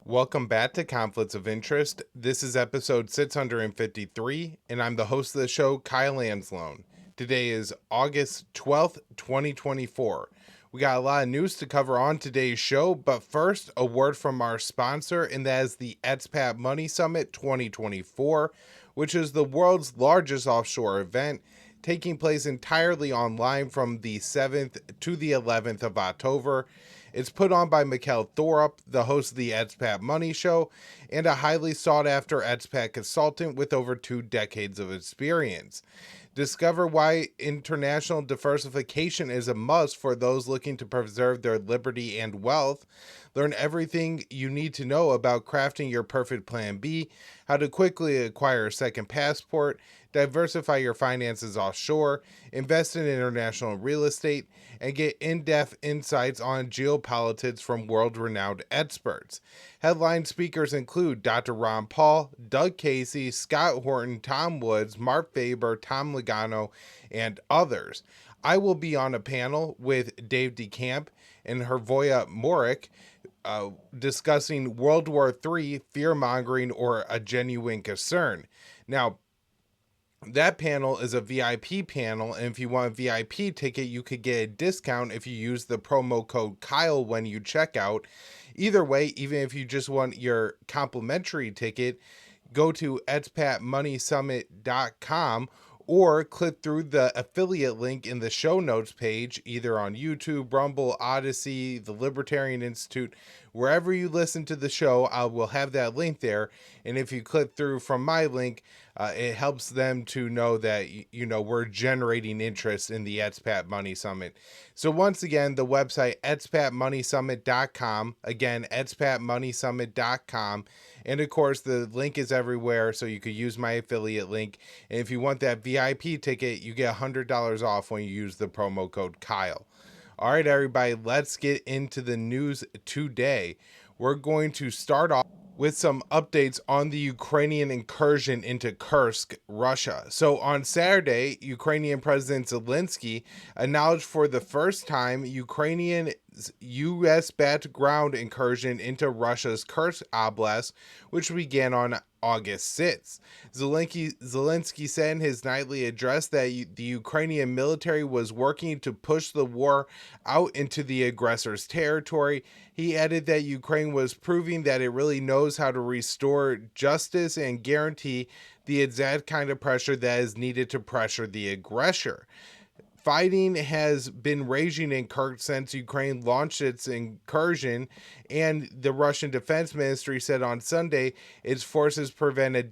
Welcome back to Conflicts of Interest. This is episode 653, and I'm the host of the show, Kyle Anzalone. Today is August 12th, 2024. We got a lot of news to cover on today's show, but first, a word from our sponsor, and that is the Expat Money Summit 2024, which is the world's largest offshore event, taking place entirely online from the 7th to the 11th of October. It's put on by Mikkel Thorup, the host of the Expat Money Show, and a highly sought-after expat consultant with over 2 decades of experience. Discover why international diversification is a must for those looking to preserve their liberty and wealth. Learn everything you need to know about crafting your perfect plan B, how to quickly acquire a second passport, diversify your finances offshore, invest in international real estate, and get in-depth insights on geopolitics from world-renowned experts. Headline speakers include Dr. Ron Paul, Doug Casey, Scott Horton, Tom Woods, Mark Faber, Tom Logano, and others. I will be on a panel with Dave DeCamp and Hervoya Morik, discussing World War III, fear-mongering, or a genuine concern. Now, that panel is a VIP panel, and if you want a VIP ticket, you could get a discount if you use the promo code Kyle when you check out. Either way, even if you just want your complimentary ticket, go to expatmoneysummit.com or click through the affiliate link in the show notes page, either on YouTube, Rumble, Odysee, the Libertarian Institute, wherever you listen to the show. I will have that link there, and if you click through from my link, it helps them to know that, we're generating interest in the Expat Money Summit. So once again, the website, expatmoneysummit.com. Again, expatmoneysummit.com. And of course, the link is everywhere, so you could use my affiliate link. And if you want that VIP ticket, you get $100 off when you use the promo code Kyle. All right, everybody, let's get into the news today. We're going to start off with some updates on the Ukrainian incursion into Kursk, Russia. So on Saturday, Ukrainian President Zelensky acknowledged for the first time Ukrainian U.S.-backed ground incursion into Russia's Kursk Oblast, which began on August 6th. Zelensky said in his nightly address that the Ukrainian military was working to push the war out into the aggressor's territory. He added that Ukraine was proving that it really knows how to restore justice and guarantee the exact kind of pressure that is needed to pressure the aggressor. Fighting has been raging in Kursk since Ukraine launched its incursion, and the Russian Defense Ministry said on Sunday its forces prevent a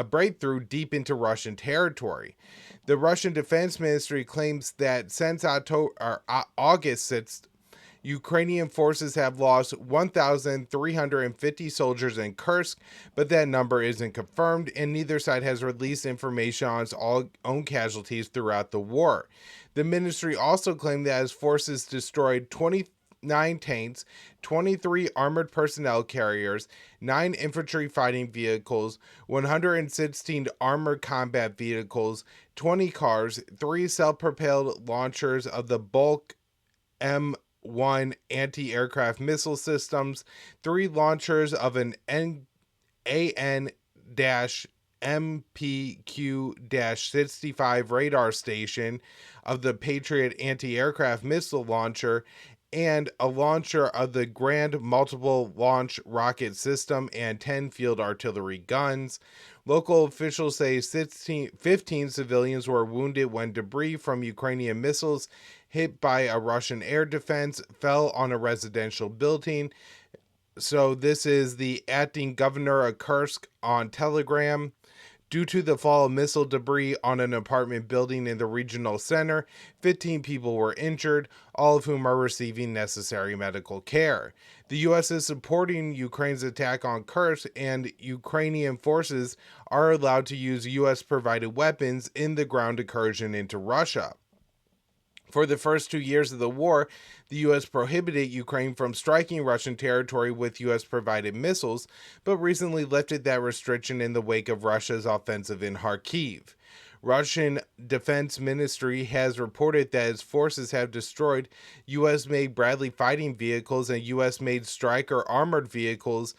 breakthrough deep into Russian territory. The Russian Defense Ministry claims that since August 6th, Ukrainian forces have lost 1,350 soldiers in Kursk, but that number isn't confirmed, and neither side has released information on its own casualties throughout the war. The ministry also claimed that its forces destroyed 29 tanks, 23 armored personnel carriers, 9 infantry fighting vehicles, 116 armored combat vehicles, 20 cars, 3 self-propelled launchers of the bulk M1 anti-aircraft missile systems, 3 launchers of an AN-MPQ-65 radar station of the Patriot anti-aircraft missile launcher, and a launcher of the Grand Multiple Launch Rocket System, and 10 field artillery guns. Local officials say 15 civilians were wounded when debris from Ukrainian missiles hit by a Russian air defense fell on a residential building. So this is the acting governor of Kursk on Telegram. Due to the fall of missile debris on an apartment building in the regional center, 15 people were injured, all of whom are receiving necessary medical care. The U.S. is supporting Ukraine's attack on Kursk, and Ukrainian forces are allowed to use U.S.-provided weapons in the ground incursion into Russia. For the first 2 years of the war, the U.S. prohibited Ukraine from striking Russian territory with U.S.-provided missiles, but recently lifted that restriction in the wake of Russia's offensive in Kharkiv. Russian Defense Ministry has reported that its forces have destroyed U.S.-made Bradley fighting vehicles and U.S.-made Stryker armored vehicles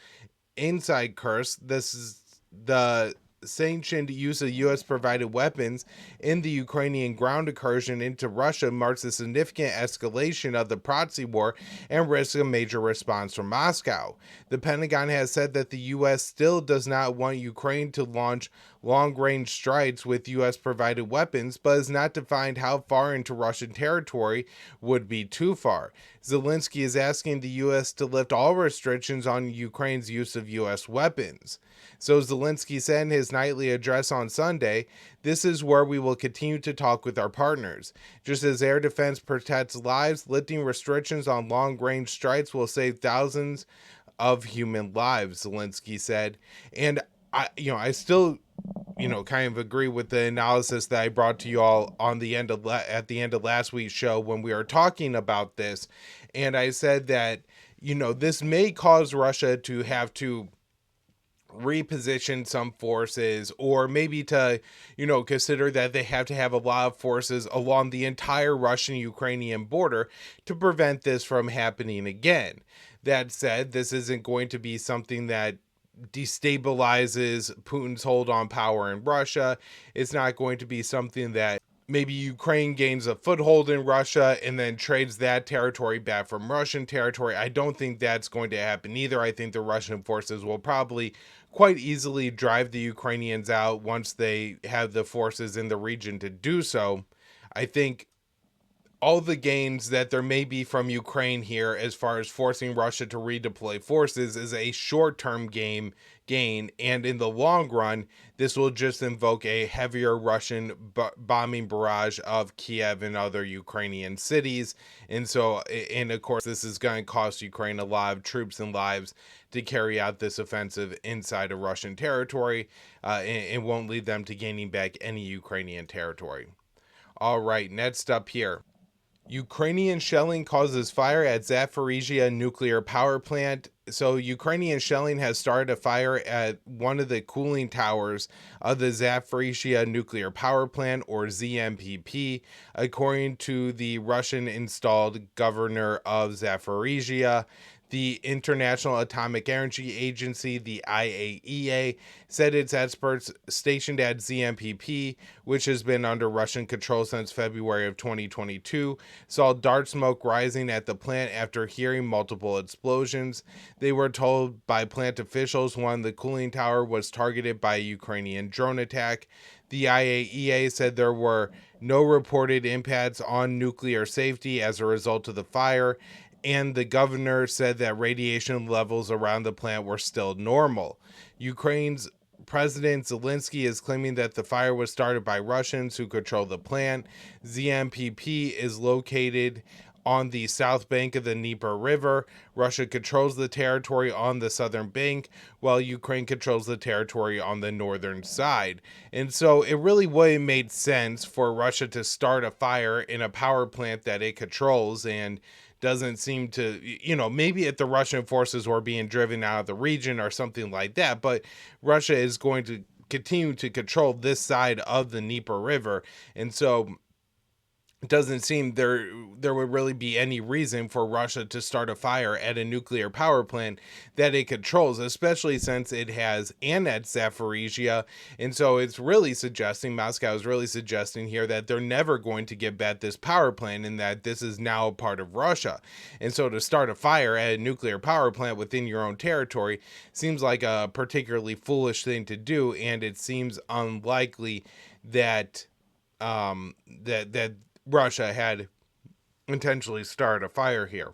inside Kursk. This is the sanctioned use of U.S.-provided weapons in the Ukrainian ground incursion into Russia marks a significant escalation of the proxy war and risks a major response from Moscow. The Pentagon has said that the U.S. still does not want Ukraine to launch long-range strikes with U.S.-provided weapons, but has not defined how far into Russian territory would be too far. Zelensky is asking the U.S. to lift all restrictions on Ukraine's use of U.S. weapons. So Zelensky said in his nightly address on Sunday, "This is where we will continue to talk with our partners. Just as air defense protects lives, lifting restrictions on long-range strikes will save thousands of human lives," Zelensky said. And I still kind of agree with the analysis that I brought to you all on the end of at the end of last week's show when we were talking about this. And I said that, this may cause Russia to have to reposition some forces, or maybe to, consider that they have to have a lot of forces along the entire Russian-Ukrainian border to prevent this from happening again. That said, this isn't going to be something that destabilizes Putin's hold on power in Russia. It's not going to be something that maybe Ukraine gains a foothold in Russia and then trades that territory back from Russian territory. I don't think that's going to happen either. I think the Russian forces will probably quite easily drive the Ukrainians out once they have the forces in the region to do so. I think all the gains that there may be from Ukraine here as far as forcing Russia to redeploy forces is a short-term gain, and in the long run, this will just invoke a heavier Russian bombing barrage of Kiev and other Ukrainian cities. And of course, this is going to cost Ukraine a lot of troops and lives to carry out this offensive inside of Russian territory, and won't lead them to gaining back any Ukrainian territory. All right, next up here. Ukrainian shelling causes fire at Zaporizhia nuclear power plant. So Ukrainian shelling has started a fire at one of the cooling towers of the Zaporizhia nuclear power plant, or ZMPP, according to the Russian-installed governor of Zaporizhia. The International Atomic Energy Agency, the IAEA, said its experts stationed at ZMPP, which has been under Russian control since February of 2022, saw dark smoke rising at the plant after hearing multiple explosions. They were told by plant officials one of the cooling tower was targeted by a Ukrainian drone attack. The IAEA said there were no reported impacts on nuclear safety as a result of the fire, and the governor said that radiation levels around the plant were still normal. Ukraine's President Zelensky is claiming that the fire was started by Russians who control the plant. ZMPP is located on the south bank of the Dnieper River. Russia controls the territory on the southern bank, while Ukraine controls the territory on the northern side. And so it really would have made sense for Russia to start a fire in a power plant that it controls, and doesn't seem to, maybe if the Russian forces were being driven out of the region or something like that, but Russia is going to continue to control this side of the Dnieper River. And so it doesn't seem there would really be any reason for Russia to start a fire at a nuclear power plant that it controls, especially since it has annexed Zaporizhia. And so it's really suggesting, Moscow is really suggesting here, that they're never going to get back this power plant and that this is now a part of Russia. And so to start a fire at a nuclear power plant within your own territory seems like a particularly foolish thing to do, and it seems unlikely that that Russia had intentionally started a fire here.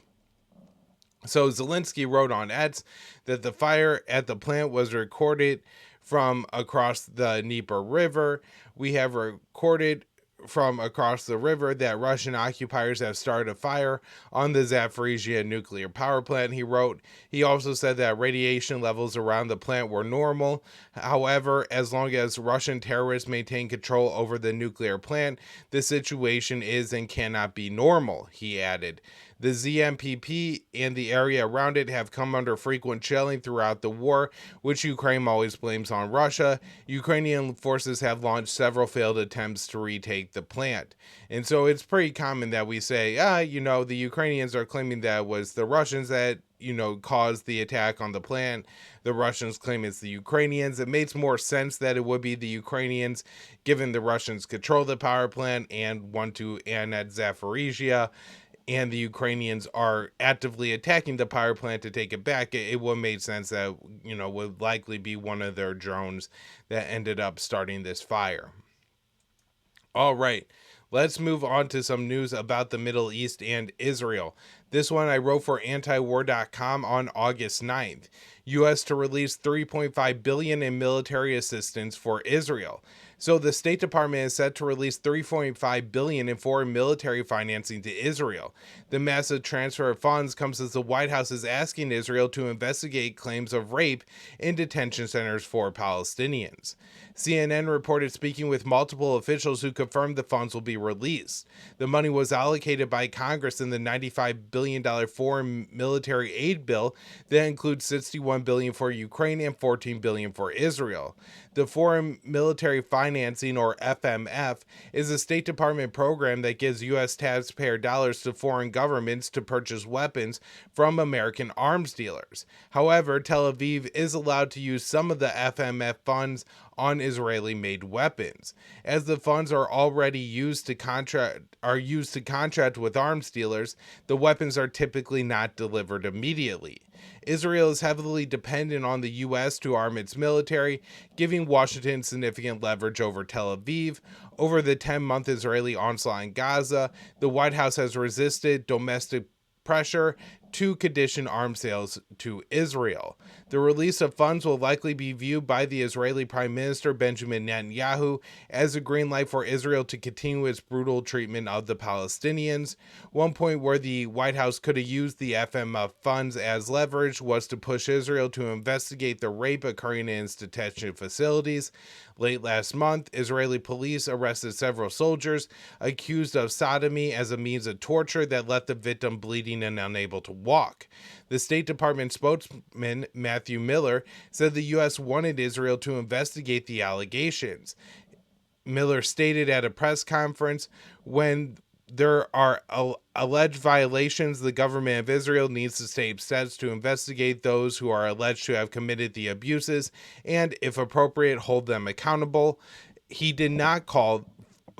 So Zelensky wrote on X that the fire at the plant was recorded from across the Dnieper River. We have recorded from across the river that Russian occupiers have started a fire on the Zaporizhia nuclear power plant, he wrote. He also said that radiation levels around the plant were normal. However, as long as Russian terrorists maintain control over the nuclear plant, the situation is and cannot be normal, he added. The ZMPP and the area around it have come under frequent shelling throughout the war, which Ukraine always blames on Russia. Ukrainian forces have launched several failed attempts to retake the plant. And so it's pretty common that we say, the Ukrainians are claiming that it was the Russians that, caused the attack on the plant. The Russians claim it's the Ukrainians. It makes more sense that it would be the Ukrainians, given the Russians control the power plant and want to annex Zaporizhia, and the Ukrainians are actively attacking the power plant to take it back. It would make sense that, would likely be one of their drones that ended up starting this fire. All right, let's move on to some news about the Middle East and Israel. This one I wrote for antiwar.com on August 9th. U.S. to release $3.5 billion in military assistance for Israel. So the State Department is set to release $3.5 billion in foreign military financing to Israel. The massive transfer of funds comes as the White House is asking Israel to investigate claims of rape in detention centers for Palestinians. CNN reported speaking with multiple officials who confirmed the funds will be released. The money was allocated by Congress in the $95 billion foreign military aid bill that includes $61 billion for Ukraine and $14 billion for Israel. The Foreign Military Financing, or FMF, is a State Department program that gives U.S. taxpayer dollars to foreign governments to purchase weapons from American arms dealers. However, Tel Aviv is allowed to use some of the FMF funds on Israeli-made weapons. As the funds are already used to contract with arms dealers, the weapons are typically not delivered immediately. Israel is heavily dependent on the U.S. to arm its military, giving Washington significant leverage over Tel Aviv. Over the 10-month Israeli onslaught in Gaza, the White House has resisted domestic pressure to condition arms sales to Israel. The release of funds will likely be viewed by the Israeli Prime Minister Benjamin Netanyahu as a green light for Israel to continue its brutal treatment of the Palestinians. One point where the White House could have used the FMF funds as leverage was to push Israel to investigate the rape occurring in its detention facilities. Late last month, Israeli police arrested several soldiers accused of sodomy as a means of torture that left the victim bleeding and unable to walk. The State Department spokesman, Matthew Miller, said the U.S. wanted Israel to investigate the allegations. Miller stated at a press conference, when there are alleged violations, the government of Israel needs to take steps to investigate those who are alleged to have committed the abuses and, if appropriate, hold them accountable. He did not call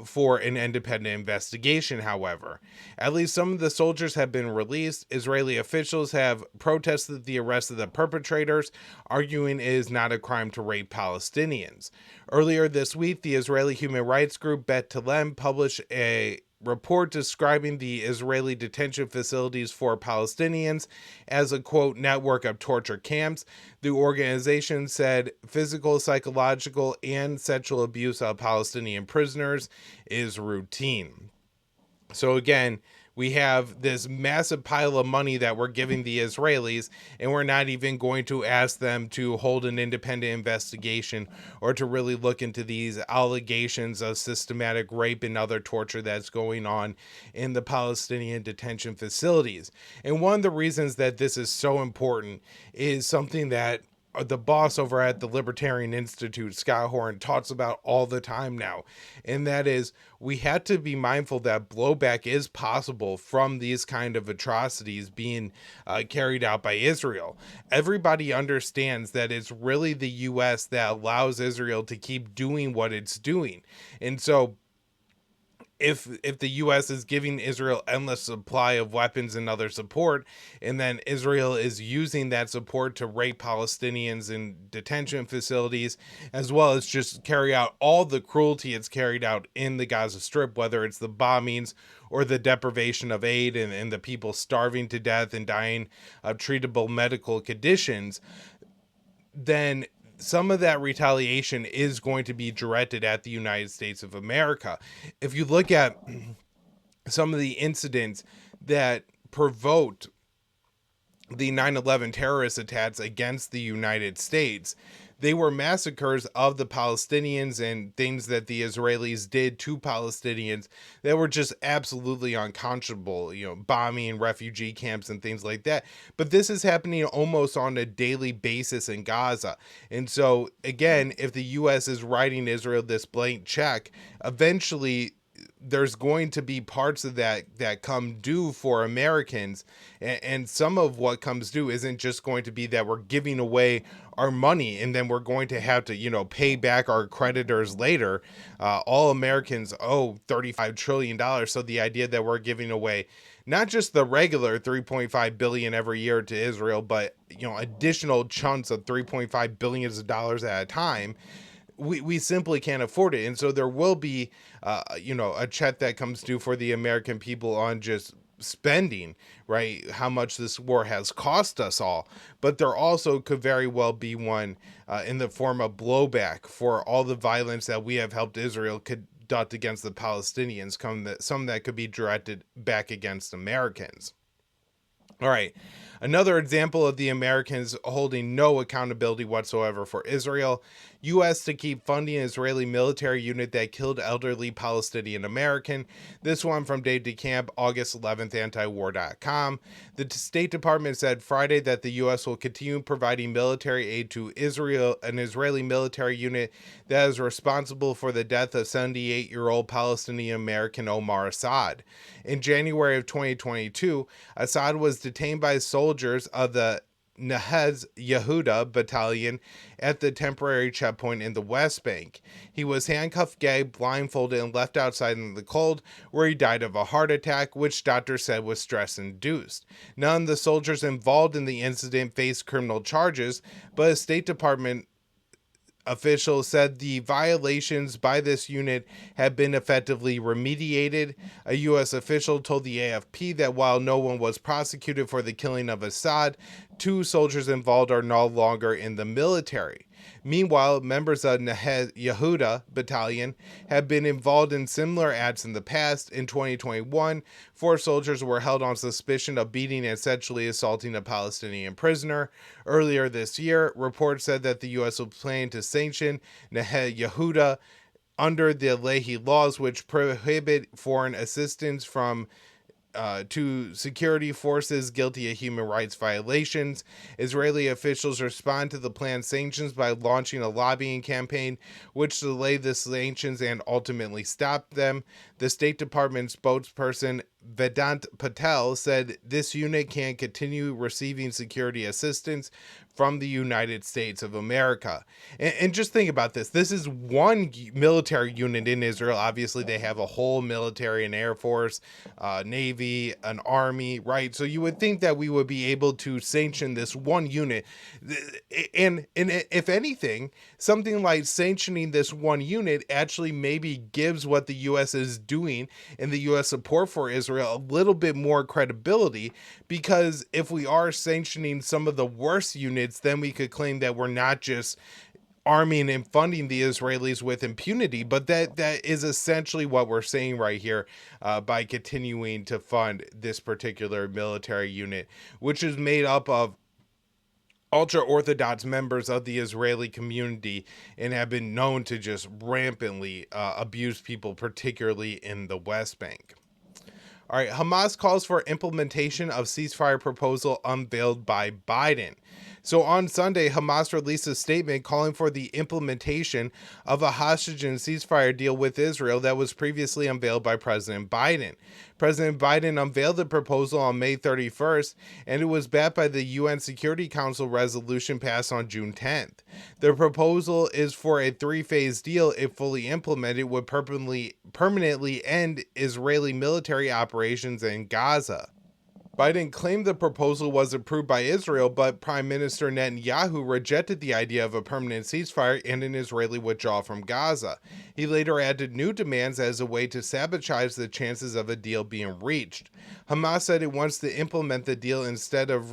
for an independent investigation, however. At least some of the soldiers have been released. Israeli officials have protested the arrest of the perpetrators, arguing it is not a crime to rape Palestinians. Earlier this week, the Israeli human rights group Bet Telem published a report describing the Israeli detention facilities for Palestinians as a, quote, network of torture camps. The organization said physical, psychological, and sexual abuse of Palestinian prisoners is routine. So again, we have this massive pile of money that we're giving the Israelis, and we're not even going to ask them to hold an independent investigation or to really look into these allegations of systematic rape and other torture that's going on in the Palestinian detention facilities. And one of the reasons that this is so important is something that the boss over at the Libertarian Institute, Scott Horn, talks about all the time now. And that is, we have to be mindful that blowback is possible from these kind of atrocities being carried out by Israel. Everybody understands that it's really the U.S. that allows Israel to keep doing what it's doing. And so if the U.S. is giving Israel endless supply of weapons and other support, and then Israel is using that support to rape Palestinians in detention facilities, as well as just carry out all the cruelty it's carried out in the Gaza Strip, whether it's the bombings or the deprivation of aid and the people starving to death and dying of treatable medical conditions, then some of that retaliation is going to be directed at the United States of America. If you look at some of the incidents that provoked the 9/11 terrorist attacks against the United States, They were massacres of the Palestinians and things that the Israelis did to Palestinians that were just absolutely unconscionable, bombing refugee camps and things like that. But this is happening almost on a daily basis in Gaza. And so, again, if the U.S. is writing Israel this blank check, eventually there's going to be parts of that come due for Americans, and some of what comes due isn't just going to be that we're giving away our money and then we're going to have to pay back our creditors later. All Americans owe $35 trillion, so the idea that we're giving away not just the regular 3.5 billion every year to Israel, but additional chunks of 3.5 billions of dollars at a time, we simply can't afford it. And so there will be, a check that comes due for the American people on just spending, right? How much this war has cost us all. But there also could very well be one in the form of blowback for all the violence that we have helped Israel conduct against the Palestinians, some that could be directed back against Americans. All right. Another example of the Americans holding no accountability whatsoever for Israel. U.S. to keep funding Israeli military unit that killed elderly Palestinian American. This one from Dave DeCamp, August 11th, antiwar.com. The State Department said Friday that the U.S. will continue providing military aid to Israel, an Israeli military unit that is responsible for the death of 78-year-old Palestinian American Omar Assad. In January of 2022, Assad was detained by soldiers of the Nahaz Yehuda battalion at the temporary checkpoint in the West Bank. He was handcuffed, gagged, blindfolded, and left outside in the cold, where he died of a heart attack, which doctors said was stress-induced. None of the soldiers involved in the incident faced criminal charges, but a State Department officials said the violations by this unit had been effectively remediated. A U.S. official told the AFP that while no one was prosecuted for the killing of Assad, 2 soldiers involved are no longer in the military. Meanwhile, members of Nahaz Yehuda battalion have been involved in similar acts in the past. In 2021, 4 soldiers were held on suspicion of beating and sexually assaulting a Palestinian prisoner. Earlier this year, reports said that the U.S. was planning to sanction Nahaz Yehuda under the Leahy laws, which prohibit foreign assistance from to security forces guilty of human rights violations. Israeli officials respond to the planned sanctions by launching a lobbying campaign, which delayed the sanctions and ultimately stopped them. The State Department spokesperson Vedant Patel said this unit can continue receiving security assistance from the United States of America. And just think about this. This is one military unit in Israel. Obviously, they have a whole military and air force, Navy, an army, right? So you would think that we would be able to sanction this one unit. And if anything, something like sanctioning this one unit actually maybe gives what the U.S. is doing and the U.S. support for Israel a little bit more credibility, because if we are sanctioning some of the worst units, then we could claim that we're not just arming and funding the Israelis with impunity, but that is essentially what we're saying right here by continuing to fund this particular military unit, which is made up of ultra-Orthodox members of the Israeli community and have been known to just rampantly abuse people, particularly in the West Bank. All right, Hamas calls for implementation of ceasefire proposal unveiled by Biden. So on Sunday, Hamas released a statement calling for the implementation of a hostage and ceasefire deal with Israel that was previously unveiled by President Biden. President Biden unveiled the proposal on May 31st, and it was backed by the UN Security Council resolution passed on June 10th. The proposal is for a 3-phase deal. If fully implemented, would permanently end Israeli military operations in Gaza. Biden claimed the proposal was approved by Israel, but Prime Minister Netanyahu rejected the idea of a permanent ceasefire and an Israeli withdrawal from Gaza. He later added new demands as a way to sabotage the chances of a deal being reached. Hamas said it wants to implement the deal instead of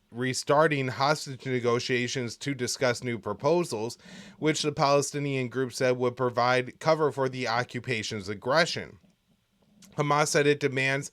restarting hostage negotiations to discuss new proposals, which the Palestinian group said would provide cover for the occupation's aggression. Hamas said it demands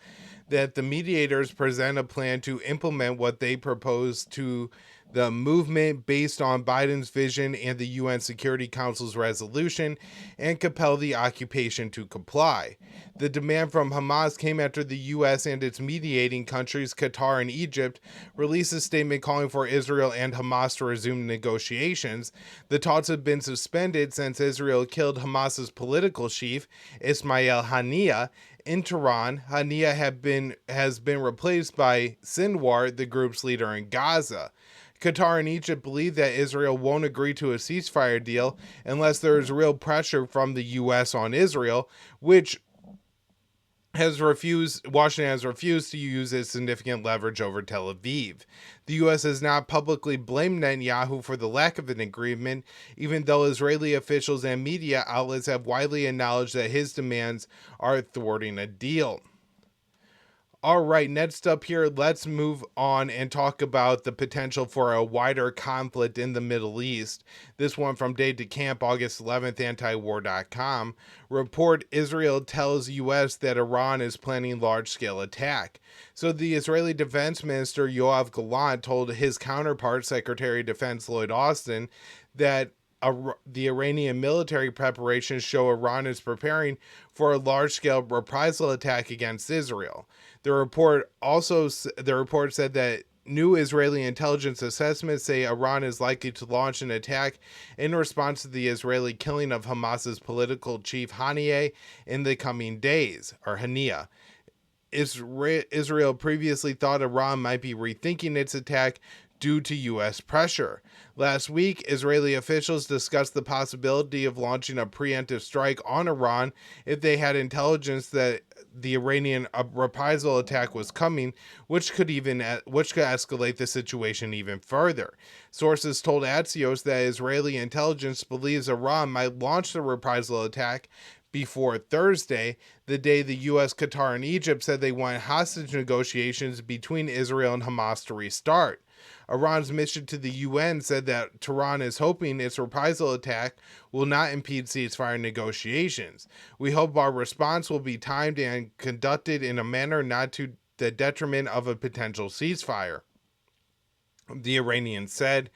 that the mediators present a plan to implement what they propose to the movement based on Biden's vision and the UN Security Council's resolution, and compel the occupation to comply. The demand from Hamas came after the U.S. and its mediating countries, Qatar and Egypt, released a statement calling for Israel and Hamas to resume negotiations. The talks have been suspended since Israel killed Hamas's political chief, Ismail Haniyeh, in Tehran. Haniyeh has been replaced by Sinwar, the group's leader in Gaza. Qatar and Egypt believe that Israel won't agree to a ceasefire deal unless there is real pressure from the U.S. on Israel, which Washington has refused to use its significant leverage over Tel Aviv. The U.S. has not publicly blamed Netanyahu for the lack of an agreement, even though Israeli officials and media outlets have widely acknowledged that his demands are thwarting a deal. All right, next up here, let's move on and talk about the potential for a wider conflict in the Middle East. This one from Day to Camp, August 11th, antiwar.com. Report: Israel tells U.S. that Iran is planning large-scale attack. So the Israeli Defense Minister Yoav Gallant told his counterpart, Secretary of Defense Lloyd Austin, that the Iranian military preparations show Iran is preparing for a large-scale reprisal attack against Israel. The report said that new Israeli intelligence assessments say Iran is likely to launch an attack in response to the Israeli killing of Hamas's political chief Haniyeh in the coming days, or Haniyeh. Israel previously thought Iran might be rethinking its attack due to U.S. pressure. Last week, Israeli officials discussed the possibility of launching a preemptive strike on Iran if they had intelligence that the Iranian reprisal attack was coming, which could escalate the situation even further. Sources told Axios that Israeli intelligence believes Iran might launch the reprisal attack before Thursday, the day the U.S., Qatar, and Egypt said they want hostage negotiations between Israel and Hamas to restart. Iran's mission to the UN said that Tehran is hoping its reprisal attack will not impede ceasefire negotiations. We hope our response will be timed and conducted in a manner not to the detriment of a potential ceasefire, the Iranian said.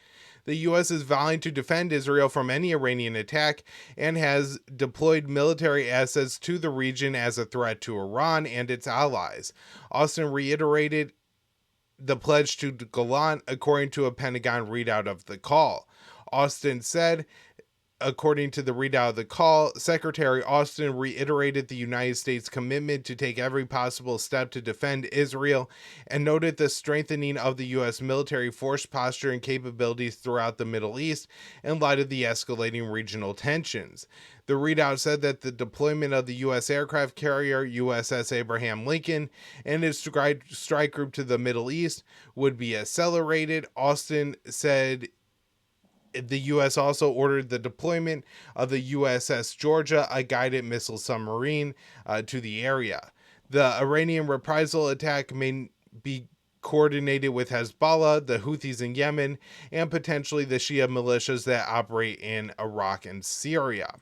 The U.S. is vowing to defend Israel from any Iranian attack and has deployed military assets to the region as a threat to Iran and its allies. Austin reiterated the pledge to Gallant, according to a Pentagon readout of the call. Austin said, according to the readout of the call, Secretary Austin reiterated the United States' commitment to take every possible step to defend Israel and noted the strengthening of the U.S. military force posture and capabilities throughout the Middle East in light of the escalating regional tensions. The readout said that the deployment of the U.S. aircraft carrier USS Abraham Lincoln and its strike group to the Middle East would be accelerated. Austin said the U.S. also ordered the deployment of the USS Georgia, a guided missile submarine, to the area. The Iranian reprisal attack may be coordinated with Hezbollah, the Houthis in Yemen, and potentially the Shia militias that operate in Iraq and Syria.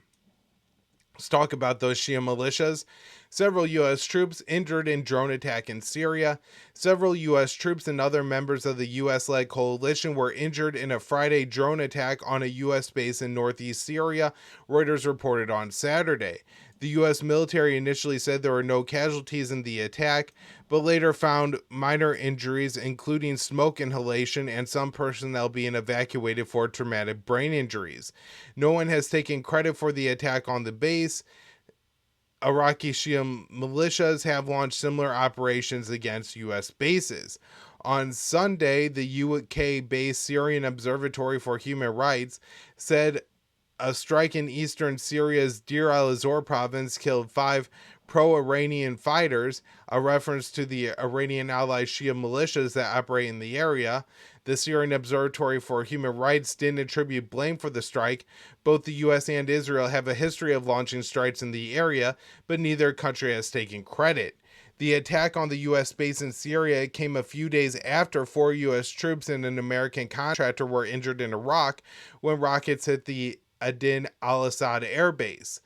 Let's talk about those Shia militias. Several U.S. troops injured in drone attack in Syria. Several U.S. troops and other members of the U.S.-led coalition were injured in a Friday drone attack on a U.S. base in northeast Syria, Reuters reported on Saturday. The U.S. military initially said there were no casualties in the attack, but later found minor injuries, including smoke inhalation and some personnel being evacuated for traumatic brain injuries. No one has taken credit for the attack on the base. Iraqi Shia militias have launched similar operations against U.S. bases. On Sunday, the UK-based Syrian Observatory for Human Rights said a strike in eastern Syria's Deir al-Zor province killed 5 pro-Iranian fighters, a reference to the Iranian allied Shia militias that operate in the area. The Syrian Observatory for Human Rights didn't attribute blame for the strike. Both the U.S. and Israel have a history of launching strikes in the area, but neither country has taken credit. The attack on the U.S. base in Syria came a few days after 4 U.S. troops and an American contractor were injured in Iraq when rockets hit the Adin al-Assad air base.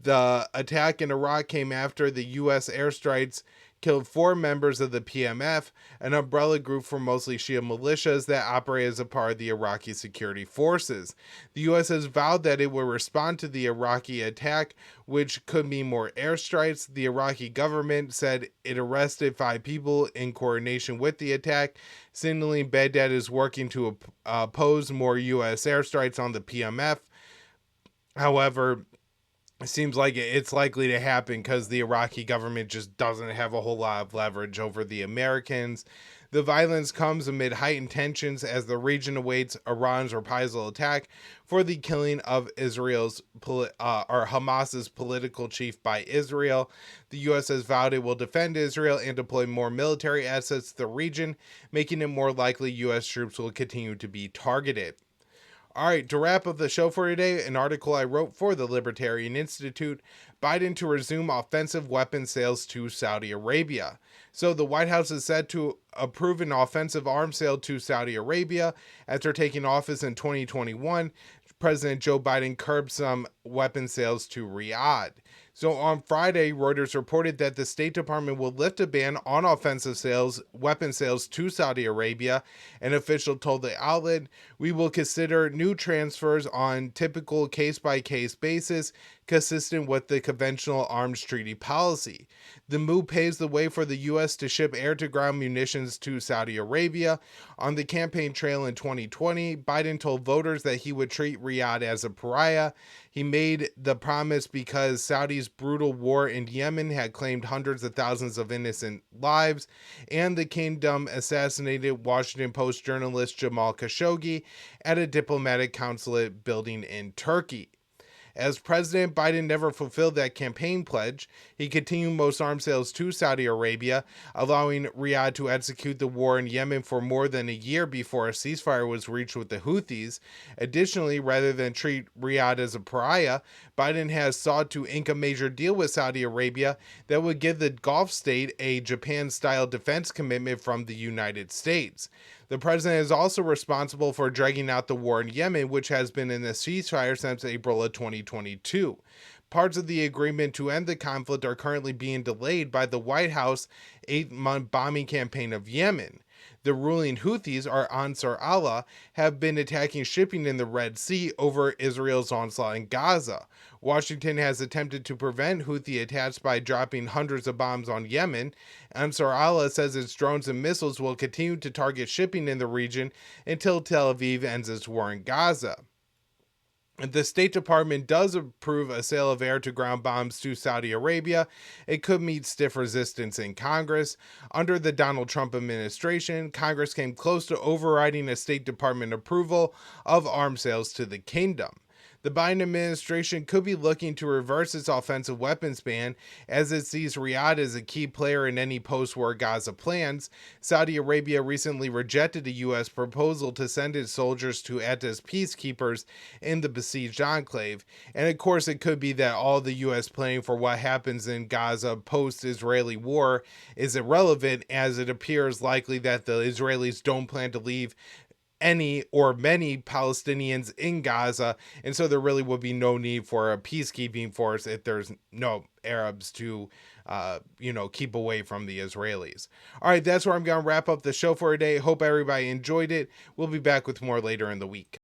The attack in Iraq came after the U.S. airstrikes killed 4 members of the PMF, an umbrella group for mostly Shia militias that operate as a part of the Iraqi security forces. The U.S. has vowed that it will respond to the Iraqi attack, which could mean more airstrikes. The Iraqi government said it arrested 5 people in coordination with the attack, signaling Baghdad is working to oppose more U.S. airstrikes on the PMF. However, it seems like it's likely to happen because the Iraqi government just doesn't have a whole lot of leverage over the Americans. The violence comes amid heightened tensions as the region awaits Iran's reprisal attack for the killing of Hamas's political chief by Israel. The U.S. has vowed it will defend Israel and deploy more military assets to the region, making it more likely U.S. troops will continue to be targeted. All right, to wrap up the show for today, an article I wrote for the Libertarian Institute, Biden to resume offensive weapon sales to Saudi Arabia. So the White House is set to approve an offensive arms sale to Saudi Arabia. After taking office in 2021, President Joe Biden curbed some weapon sales to Riyadh. So on Friday, Reuters reported that the State Department will lift a ban on offensive sales, weapon sales to Saudi Arabia. An official told the outlet, "We will consider new transfers on typical case-by-case basis, consistent with the conventional arms treaty policy. The move paves the way for the U.S. to ship air-to-ground munitions to Saudi Arabia. On the campaign trail in 2020, Biden told voters that he would treat Riyadh as a pariah. He made the promise because Saudi's brutal war in Yemen had claimed hundreds of thousands of innocent lives, and the kingdom assassinated Washington Post journalist Jamal Khashoggi at a diplomatic consulate building in Turkey. As president, Biden never fulfilled that campaign pledge. He continued most arms sales to Saudi Arabia, allowing Riyadh to execute the war in Yemen for more than a year before a ceasefire was reached with the Houthis. Additionally, rather than treat Riyadh as a pariah, Biden has sought to ink a major deal with Saudi Arabia that would give the Gulf state a Japan-style defense commitment from the United States. The president is also responsible for dragging out the war in Yemen, which has been in a ceasefire since April of 2022. Parts of the agreement to end the conflict are currently being delayed by the White House 8-month bombing campaign of Yemen. The ruling Houthis, or Ansar Allah, have been attacking shipping in the Red Sea over Israel's onslaught in Gaza. Washington has attempted to prevent Houthi attacks by dropping hundreds of bombs on Yemen. Ansar Allah says its drones and missiles will continue to target shipping in the region until Tel Aviv ends its war in Gaza. The State Department does approve a sale of air-to-ground bombs to Saudi Arabia. It could meet stiff resistance in Congress. Under the Donald Trump administration, Congress came close to overriding a State Department approval of arms sales to the kingdom. The Biden administration could be looking to reverse its offensive weapons ban as it sees Riyadh as a key player in any post-war Gaza plans. Saudi Arabia recently rejected a U.S. proposal to send its soldiers to act as peacekeepers in the besieged enclave. And of course, it could be that all the U.S. planning for what happens in Gaza post-Israeli war is irrelevant, as it appears likely that the Israelis don't plan to leave any or many Palestinians in Gaza, and so there really would be no need for a peacekeeping force if there's no Arabs to keep away from the Israelis. All right, that's where I'm going to wrap up the show for today. Hope everybody enjoyed it. We'll be back with more later in the week.